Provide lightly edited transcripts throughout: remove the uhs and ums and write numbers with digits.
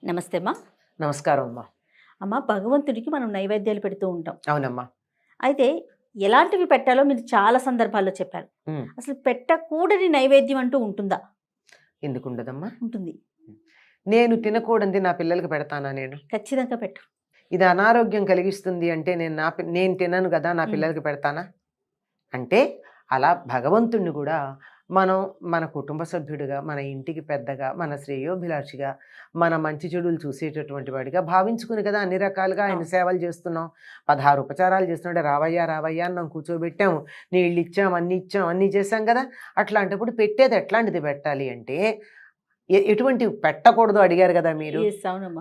నమస్తే అమ్మా. నమస్కారం అమ్మా. అమ్మ, భగవంతుడికి మనం నైవేద్యాలు పెడుతూ ఉంటాం. అవునమ్మా. అయితే ఎలాంటివి పెట్టాలో మీరు చాలా సందర్భాల్లో చెప్పారు. అసలు పెట్టకూడని నైవేద్యం అంటూ ఉంటుందా? ఎందుకు ఉండదమ్మా? ఉంటుంది. నేను తినకూడనిది నా పిల్లలకి పెడతానా? నేను ఖచ్చితంగా పెట్టు. ఇది అనారోగ్యం కలిగిస్తుంది అంటే నేను తినను కదా, నా పిల్లలకి పెడతానా? అంటే అలా భగవంతుణ్ణి కూడా మనం మన కుటుంబ సభ్యుడిగా, మన ఇంటికి పెద్దగా, మన శ్రేయోభిలాషిగా, మన మంచి చెడులు చూసేటటువంటి వాడిగా భావించుకుని కదా అన్ని రకాలుగా ఆయన సేవలు చేస్తున్నాం. 16 ఉపచారాలు చేస్తున్నాడు. రావయ్యా రావయ్యా అన్నాం, కూర్చోబెట్టాము, నీళ్ళు ఇచ్చాం, అన్నీ చేసాం కదా. అట్లాంటప్పుడు పెట్టేది ఎట్లాంటిది పెట్టాలి అంటే ఎటువంటివి పెట్టకూడదు అడిగారు కదా మీరు.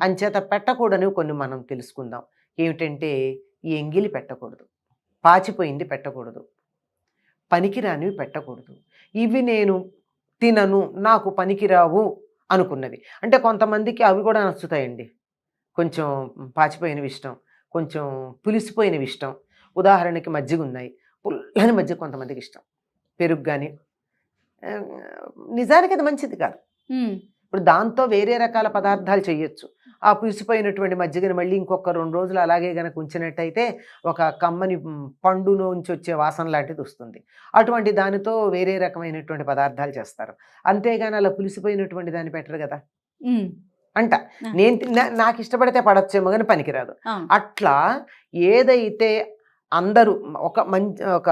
అంచేత పెట్టకూడనివి కొన్ని మనం తెలుసుకుందాం. ఏమిటంటే ఈ ఎంగిలి పెట్టకూడదు, పాచిపోయింది పెట్టకూడదు, పనికిరానివి పెట్టకూడదు. ఇవి నేను తినను, నాకు పనికిరావు అనుకున్నవి. అంటే కొంతమందికి అవి కూడా నచ్చుతాయండి. కొంచెం పాచిపోయినవి ఇష్టం, కొంచెం పులిసిపోయినవి ఇష్టం. ఉదాహరణకి మజ్జిగ ఉన్నాయి, పుల్లని మజ్జిగ కొంతమందికి ఇష్టం, పెరుగు కానీ. నిజానికి అది మంచిది కాదు. ఇప్పుడు దాంతో వేరే రకాల పదార్థాలు చేయొచ్చు. ఆ పులిసిపోయినటువంటి మజ్జిగని మళ్ళీ ఇంకొక 2 రోజులు అలాగే కనుక ఉంచినట్టయితే ఒక కమ్మని పండు నుంచి వచ్చే వాసన లాంటిది వస్తుంది. అటువంటి దానితో వేరే రకమైనటువంటి పదార్థాలు చేస్తారు. అంతేగాని అలా పులిసిపోయినటువంటి దాన్ని పెట్టరు కదా అంట. నాకు ఇష్టపడితే పడచ్చేమో కానీ పనికిరాదు. అట్లా ఏదైతే అందరూ ఒక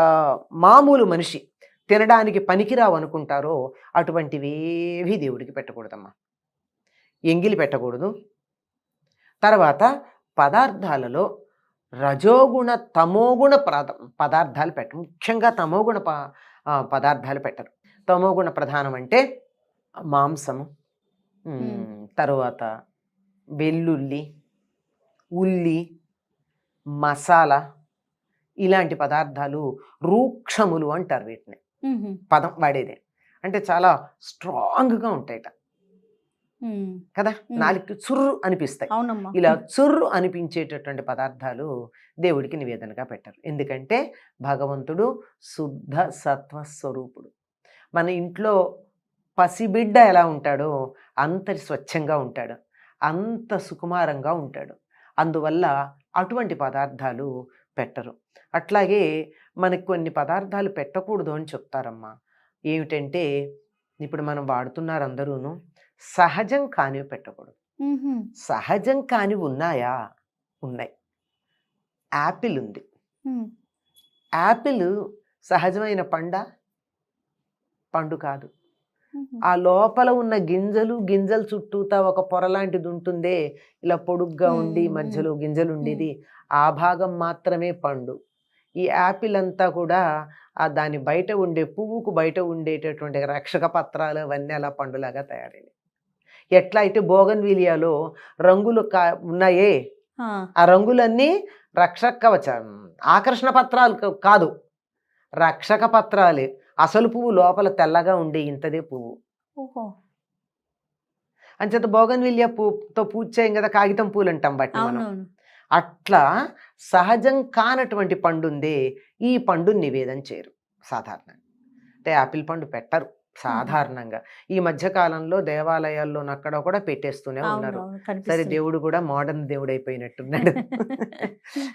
మామూలు మనిషి తినడానికి పనికిరావు అనుకుంటారో అటువంటివేవి దేవుడికి పెట్టకూడదమ్మా. ఎంగిలి పెట్టకూడదు. తర్వాత పదార్థాలలో రజోగుణ తమోగుణ పదార్థాలు పెట్టరు. ముఖ్యంగా తమోగుణ పదార్థాలు పెట్టరు. తమోగుణ ప్రధానం అంటే మాంసము, తరువాత వెల్లుల్లి, ఉల్లి, మసాలా, ఇలాంటి పదార్థాలు రూక్షములు అంటారు వీటిని. పదం వాడేదే అంటే చాలా స్ట్రాంగ్గా ఉంటాయట కదా, నాలుగు చుర్రు అనిపిస్తాయి. ఇలా చుర్రు అనిపించేటటువంటి పదార్థాలు దేవుడికి నివేదనగా పెట్టరు. ఎందుకంటే భగవంతుడు శుద్ధ సత్వ స్వరూపుడు. మన ఇంట్లో పసిబిడ్డ ఎలా ఉంటాడో అంత స్వచ్ఛంగా ఉంటాడు, అంత సుకుమారంగా ఉంటాడు. అందువల్ల అటువంటి పదార్థాలు పెట్టరు. అట్లాగే మనకి కొన్ని పదార్థాలు పెట్టకూడదు అని చెప్తారమ్మా. ఏమిటంటే ఇప్పుడు మనం వాడుతున్నారు అందరూను, సహజం కానివి పెట్టకూడదు. సహజం కానివి ఉన్నాయా? ఉన్నాయి. యాపిల్ ఉంది. యాపిల్ సహజమైన పండు కాదు. ఆ లోపల ఉన్న గింజలు చుట్టూతా ఒక పొర లాంటిది ఉంటుందే, ఇలా పొడుగ్గా ఉండి మధ్యలో గింజలు ఉండేది, ఆ భాగం మాత్రమే పండు. ఈ యాపిల్ అంతా కూడా దాని బయట ఉండే పువ్వుకు బయట ఉండేటటువంటి రక్షక పత్రాలు అవన్నీ అలా పండులాగా తయారైనవి. ఎట్లా అయితే బోగన్విలియాలో రంగులు ఉన్నాయే, ఆ రంగులన్నీ రక్షక కవచం, ఆకర్షణ పత్రాలు కాదు, రక్షక పత్రాలే. అసలు పువ్వు లోపల తెల్లగా ఉండే ఇంతదే పువ్వు. అంచేత బోగన్విలియా పువ్వుతో పూజ చేయం కదా, కాగితం పూలు అంటాం వాటిని మనం. అట్లా సహజం కానటువంటి పండు ఉందే, ఈ పండు నివేదన చేయరు సాధారణంగా. అంటే యాపిల్ పండు పెట్టరు సాధారణంగా. ఈ మధ్యకాలంలో దేవాలయాల్లో అక్కడ కూడా పెట్టేస్తూనే ఉన్నారు. సరే, దేవుడు కూడా మోడర్న్ దేవుడు అయిపోయినట్టున్నాడు.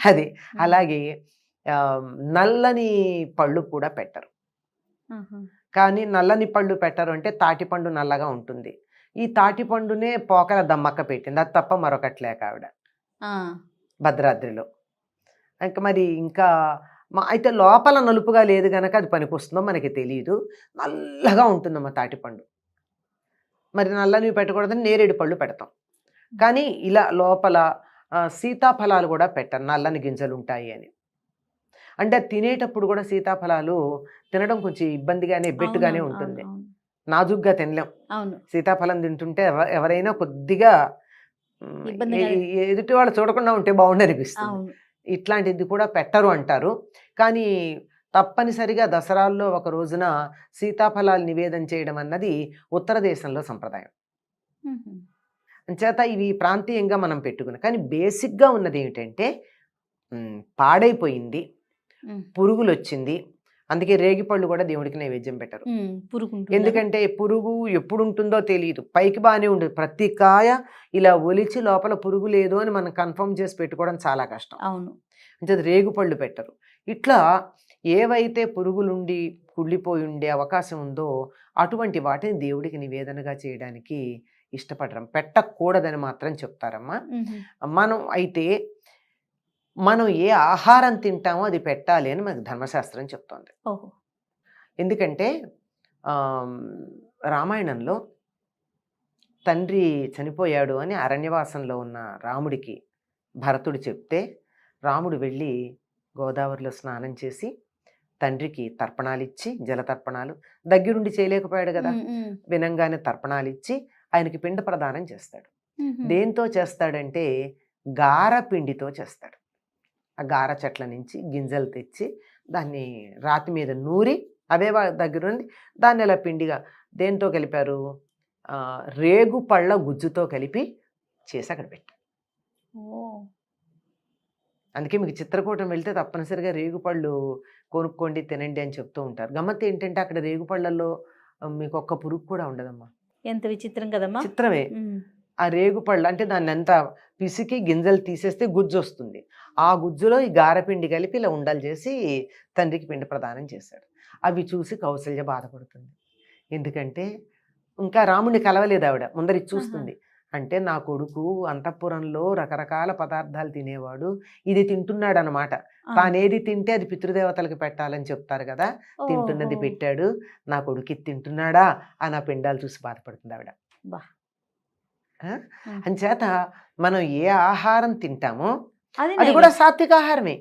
అది అలాగే నల్లని పళ్ళు కూడా పెట్టరు. కానీ నల్లని పళ్ళు పెట్టరు అంటే తాటిపండు నల్లగా ఉంటుంది. ఈ తాటిపండునే పోకల దమ్మక్క పెట్టింది, అది తప్ప మరొకట్లేక ఆవిడ భద్రాద్రిలో. ఇంకా అయితే లోపల నలుపుగా లేదు కనుక అది పనికొస్తుందో మనకి తెలియదు. నల్లగా ఉంటుందమ్మా తాటిపండు. మరి నల్లని పెట్టకూడదని నేరేడు పళ్ళు పెడతాం. కానీ ఇలా లోపల సీతాఫలాలు కూడా పెట్టరు, నల్లని గింజలు ఉంటాయి అని. అంటే తినేటప్పుడు కూడా సీతాఫలాలు తినడం కొంచెం ఇబ్బందిగానే బెట్టుగానే ఉంటుంది, నాజుగ్గా తినలేం. సీతాఫలం తింటుంటే ఎవరైనా కొద్దిగా ఎదుటి వాళ్ళు చూడకుండా ఉంటే బాగుండి అనిపిస్తుంది. ఇట్లాంటిది కూడా పెట్టరు అంటారు. కానీ తప్పనిసరిగా దసరాల్లో ఒక రోజున సీతాఫలాలు నివేదన చేయడం అన్నది ఉత్తర దేశంలో సంప్రదాయం. అంచేత ఇవి ప్రాంతీయంగా మనం పెట్టుకున్నాం. కానీ బేసిక్గా ఉన్నది ఏమిటంటే పాడైపోయింది, పురుగులు వచ్చింది, అందుకే రేగిపళ్ళు కూడా దేవుడికి నైవేద్యం పెట్టరు. పురుగు ఎందుకంటే పురుగు ఎప్పుడు ఉంటుందో తెలియదు. పైకి బాగానే ఉంటుంది, ప్రతి కాయ ఇలా ఒలిచి లోపల పురుగు లేదు అని మనం కన్ఫర్మ్ చేసి పెట్టుకోవడం చాలా కష్టం. అవును. అంటే రేగుపళ్ళు పెట్టరు. ఇట్లా ఏవైతే పురుగులుండి కుళ్ళిపోయి ఉండే అవకాశం ఉందో అటువంటి వాటిని దేవుడికి నివేదనగా చేయడానికి ఇష్టపడరు. పెట్టకూడదని మాత్రం చెప్తారమ్మా. మనం ఏ ఆహారం తింటామో అది పెట్టాలి అని మనకు ధర్మశాస్త్రం చెప్తోంది. ఎందుకంటే రామాయణంలో తండ్రి చనిపోయాడు అని అరణ్యవాసంలో ఉన్న రాముడికి భరతుడు చెప్తే రాముడు వెళ్ళి గోదావరిలో స్నానం చేసి తండ్రికి తర్పణాలు ఇచ్చి, జలతర్పణాలు దగ్గరుండి చేయలేకపోయాడు కదా, వినంగానే తర్పణాలు ఇచ్చి ఆయనకి పిండ ప్రదానం చేస్తాడు. దేంతో చేస్తాడంటే గార పిండితో చేస్తాడు. ఆ గార చెట్ల నుంచి గింజలు తెచ్చి దాన్ని రాతి మీద నూరి అవే దగ్గరుండి దాన్ని అలా పిండిగా దేంతో కలిపారు, రేగు పళ్ళ గుజ్జుతో కలిపి చేసి అక్కడ పెట్టారు. అందుకే మీకు చిత్రకూటం వెళ్తే తప్పనిసరిగా రేగుపళ్ళు కొనుక్కోండి, తినండి అని చెప్తూ ఉంటారు. గమ్మత్తు ఏంటంటే అక్కడ రేగుపళ్ళల్లో మీకు ఒక్క పురుగు కూడా ఉండదమ్మా. ఎంత విచిత్రం కదమ్మా. చిత్రమే. ఆ రేగుపళ్ళు అంటే దాన్ని అంతా పిసికి గింజలు తీసేస్తే గుజ్జు వస్తుంది. ఆ గుజ్జులో ఈ గారపిండి కలిపి ఇలా ఉండలు చేసి తండ్రికి పిండి ప్రదానం చేశాడు. అవి చూసి కౌసల్య బాధపడుతుంది. ఎందుకంటే ఇంకా రాముడిని కలవలేదు ఆవిడ, ముందరి చూస్తుంది. అంటే నా కొడుకు అంతఃపురంలో రకరకాల పదార్థాలు తినేవాడు, ఇది తింటున్నాడు అనమాట. తానేది తింటే అది పితృదేవతలకు పెట్టాలని చెప్తారు కదా, తింటున్నది పెట్టాడు, నా కొడుకు ఇది తింటున్నాడా అని ఆ పిండాలు చూసి బాధపడుతుంది ఆవిడ. అంచేత మనం ఏ ఆహారం తింటామో అది కూడా సాత్విక ఆహారమే,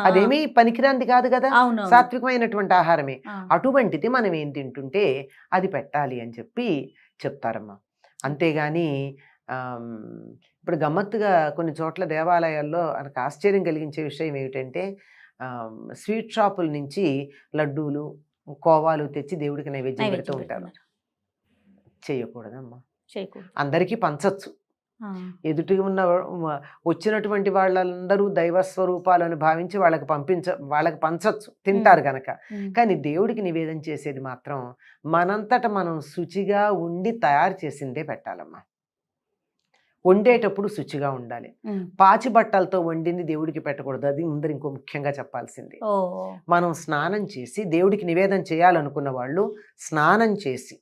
అదేమీ పనికిరాంది కాదు కదా, సాత్వికమైనటువంటి ఆహారమే. అటువంటిది మనం ఏం తింటుంటే అది పెట్టాలి అని చెప్పి చెప్తారమ్మా. అంతేగాని ఇప్పుడు గమ్మత్తుగా కొన్ని చోట్ల దేవాలయాల్లో నాకు ఆశ్చర్యం కలిగించే విషయం ఏమిటంటే స్వీట్ షాపుల నుంచి లడ్డూలు, కోవాలు తెచ్చి దేవుడికి నైవేద్యం పెడుతూ ఉంటారు. చేయకూడదమ్మా, అందరికీ పంచచ్చు. ఎదుటి ఉన్న వచ్చినటువంటి వాళ్ళందరూ దైవస్వరూపాలను భావించి వాళ్ళకి పంచచ్చు, తింటారు కనుక. కానీ దేవుడికి నివేదన చేసేది మాత్రం మనంతట మనం శుచిగా ఉండి తయారు చేసిందే పెట్టాలమ్మా. వండేటప్పుడు శుచిగా ఉండాలి. పాచి బట్టలతో వండింది దేవుడికి పెట్టకూడదు, అది ముందర ఇంకో ముఖ్యంగా చెప్పాల్సింది. మనం స్నానం చేసి దేవుడికి నివేదన చేయాలనుకున్న వాళ్ళు స్నానం చేసి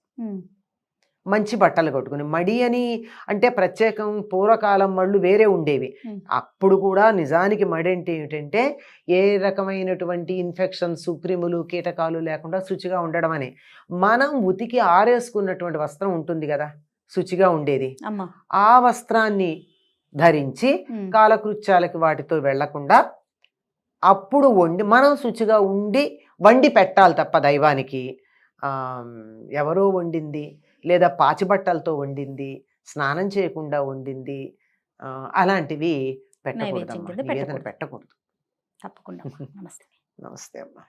మంచి బట్టలు కట్టుకుని, మడి అని అంటే ప్రత్యేకం పూర్వకాలం మళ్ళు వేరే ఉండేవి. అప్పుడు కూడా నిజానికి మడి అంటే ఏమిటంటే ఏ రకమైనటువంటి ఇన్ఫెక్షన్స్, క్రిములు, కీటకాలు లేకుండా శుచిగా ఉండడం అని. మనం ఉతికి ఆరేసుకున్నటువంటి వస్త్రం ఉంటుంది కదా శుచిగా ఉండేది, ఆ వస్త్రాన్ని ధరించి కాలకృత్యాలకి వాటితో వెళ్లకుండా అప్పుడు మనం శుచిగా వండి పెట్టాలి తప్ప దైవానికి ఎవరో వండింది లేదా పాచిబట్టలతో వండింది, స్నానం చేయకుండా వండింది, అలాంటివి పెట్టకూడదు, నివేదన పెట్టకూడదు. తప్పకుండా. నమస్తే. నమస్తే అమ్మా.